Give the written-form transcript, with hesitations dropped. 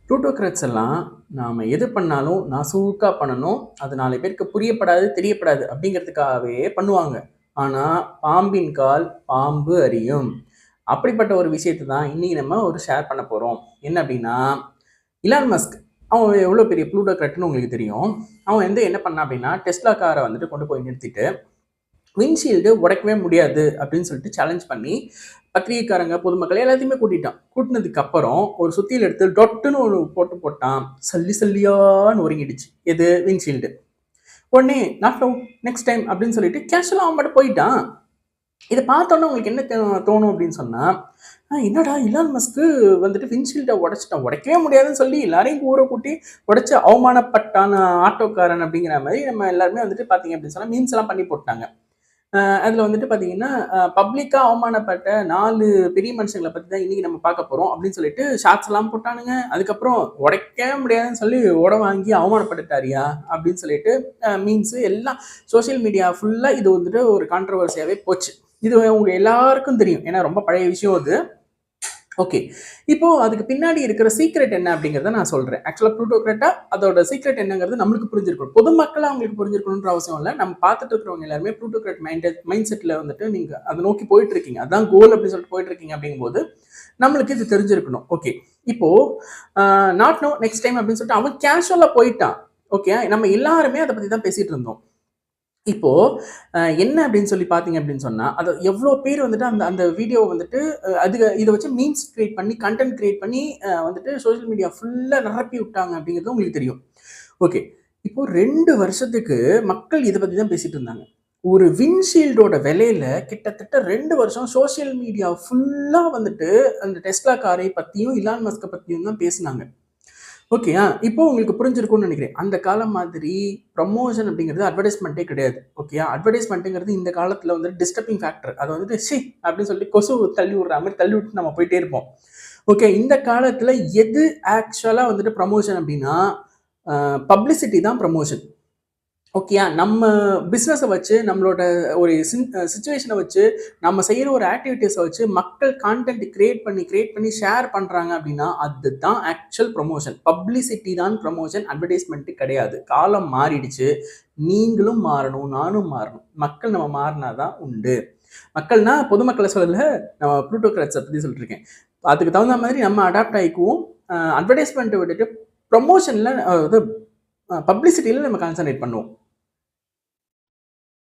ப்ளூட்டோக்ராட்ஸ் எல்லாம் நாம எது பண்ணாலும் நாசூக்கா பண்ணணும். அது 4 பேருக்கு புரியப்படாது, தெரியப்படாது அப்படிங்கிறதுக்காகவே பண்ணுவாங்க. ஆனா, பாம்பின் கால் பாம்பு அறியும். அப்படிப்பட்ட ஒரு விஷயத்த தான் இன்னைக்கு நம்ம ஒரு ஷேர் பண்ண போறோம். என்ன அப்படின்னா, இலான் மஸ்க் அவன் எவ்வளோ பெரிய ப்ளூட்டோக்ராட்ன்னு உங்களுக்கு தெரியும். அவன் என்ன பண்ணான் அப்படின்னா, டெஸ்லா கார வந்துட்டு கொண்டு போய் நிறுத்திட்டு விண்ட்ஷீல்டு உடைக்கவே முடியாது அப்படின்னு சொல்லிட்டு சேலஞ்ச் பண்ணி பத்திரிகைக்காரங்க பொதுமக்கள் எல்லாத்தையுமே கூட்டிட்டான். கூட்டினதுக்கு அப்புறம் ஒரு சுத்தியில் எடுத்து டொட்டுன்னு ஒரு போட்டு போட்டான். சல்லி சல்லியான்னு ஒருங்கிடுச்சு. எது விண்ட்ஷீல்டு. உடனே நாட் நவ், நெக்ஸ்ட் டைம் அப்படின்னு சொல்லிட்டு கேஷுவலாக அவன் மட்டும் போயிட்டான். இதை பார்த்தோன்னா உங்களுக்கு என்ன தோணும் அப்படின்னு சொன்னா, என்னடா இலான் மஸ்க்கு வந்துட்டு விண்ட்ஷீல்டை உடைச்சிட்டான், உடைக்கவே முடியாதுன்னு சொல்லி எல்லாரையும் ஊரை கூட்டி உடைச்சு அவமானப்பட்டான ஆட்டோக்காரன் அப்படிங்கிற மாதிரி நம்ம எல்லாருமே வந்துட்டு பார்த்தீங்க அப்படின்னு சொன்னா மீம்ஸ் எல்லாம் பண்ணி போட்டாங்க. அதில் வந்துட்டு பார்த்தீங்கன்னா பப்ளிக்காக அவமானப்பட்ட 4 பெரிய மனுஷங்களை பற்றி தான் இன்றைக்கி நம்ம பார்க்க போகிறோம் அப்படின்னு சொல்லிட்டு ஷார்ட்ஸ் எல்லாம் போட்டானுங்க. அதுக்கப்புறம் உடைக்கவே முடியாதுன்னு சொல்லி உட வாங்கி அவமானப்பட்டுட்டாரியா அப்படின்னு சொல்லிட்டு மீம்ஸு எல்லாம் சோஷியல் மீடியா ஃபுல்லாக இது வந்துட்டு ஒரு கான்ட்ரவர்சியாகவே போச்சு. இது உங்க எல்லாருக்கும் தெரியும், ஏன்னா ரொம்ப பழைய விஷயம் அது. ஓகே, இப்போ அதுக்கு பின்னாடி இருக்கிற சீக்ரெட் என்ன அப்படிங்கிறத நான் சொல்றேன். ஆக்சுவலா ப்ளூட்டோக்ராட்டா அதோட சீக்ரெட் என்னங்கிறது நம்மளுக்கு புரிஞ்சிருக்கணும். பொதுமக்களா அவங்களுக்கு புரிஞ்சிருக்கணும்ன்ற அவசியம் இல்லை. நம்ம பார்த்துட்டு இருக்கிறவங்க எல்லாருமே ப்ளூட்டோக்ராட் மைண்ட் செட்ல வந்துட்டு நீங்க அதை நோக்கி போயிட்டு இருக்கீங்க, அதான் கோல் அப்படின்னு சொல்லிட்டு போயிட்டு இருக்கீங்க. அப்படிங்கும்போது நம்மளுக்கு இது தெரிஞ்சிருக்கணும். ஓகே, இப்போ நாட் நோ நெக்ஸ்ட் டைம் அப்படின்னு சொல்லிட்டு அவன் கேஷுவலா போயிட்டான். ஓகே, நம்ம எல்லாருமே அதை பத்தி தான் பேசிட்டு இருந்தோம். இப்போ என்ன அப்படின்னு சொல்லி பார்த்தீங்க அப்படின்னு சொன்னா, அது எவ்வளோ பேர் வந்துட்டு அந்த அந்த வீடியோவ வந்துட்டு இத வச்சு மீம்ஸ் கிரியேட் பண்ணி, கன்டென்ட் கிரியேட் பண்ணி வந்துட்டு சோஷியல் மீடியா ஃபுல்லா நிரப்பி விட்டாங்க அப்படிங்கிறது உங்களுக்கு தெரியும். ஓகே. இப்போ 2 வருஷத்துக்கு மக்கள் இத பத்தி தான் பேசிட்டு இருந்தாங்க. ஒரு விண்ட்ஷீல்டோட விலையில கிட்டத்தட்ட 2 வருஷம் சோஷியல் மீடியா ஃபுல்லா வந்துட்டு அந்த டெஸ்லா காரை பத்தியும், இலான் மஸ்க்க பத்தியும் தான் பேசினாங்க. ஓகே. இப்போ உங்களுக்கு புரிஞ்சிருக்கும்னு நினைக்கிறேன். அந்த காலம் மாதிரி ப்ரமோஷன் அப்படிங்கிறது அட்வர்டைஸ்மெண்ட்டே கிடையாது. ஓகேயா? அட்வர்டைஸ்மெண்ட்டுங்கிறது இந்த காலத்துல வந்து டிஸ்டர்பிங் ஃபேக்டர். அது வந்துட்டு அப்படின்னு சொல்லி கொசு தள்ளி விடுற மாரி தள்ளி விட்டு நம்ம போயிட்டே இருப்போம். ஓகே. இந்த காலத்துல எது ஆக்சுவலா வந்துட்டு ப்ரமோஷன் அப்படின்னா, பப்ளிசிட்டி தான் ப்ரமோஷன். ஓகேயா? நம்ம பிசினஸ வச்சு, நம்மளோட ஒரு சிச்சுவேஷன வச்சு, நம்ம செய்யற ஒரு ஆக்டிவிட்டீஸ வச்சு மக்கள் கான்டென்ட் கிரியேட் பண்ணி ஷேர் பண்றாங்க அப்படின்னா, அதுதான் ஆக்சுவல் ப்ரமோஷன். பப்ளிசிட்டி தான் ப்ரமோஷன், அட்வர்டைஸ்மென்ட் கிடையாது. காலம் மாறிடுச்சு. நீங்களும் மாறணும், நானும் மாறணும். மக்கள் நம்ம மாறினா தான் உண்டு. மக்கள்னா பொதுமக்கள சொல்லல, நம்ம ப்ளூட்டோக்ராட்ஸ பத்தி சொல்லிட்டு இருக்கேன். அதுக்கு தகுந்த மாதிரி நம்ம அடாப்ட் ஆயிக்குவோம். அட்வர்டைஸ்மென்ட்ட விட்டுட்டு ப்ரமோஷன்ல பப்ளிசிட்டில நம்ம கான்சன்ட்ரேட் பண்ணுவோம்.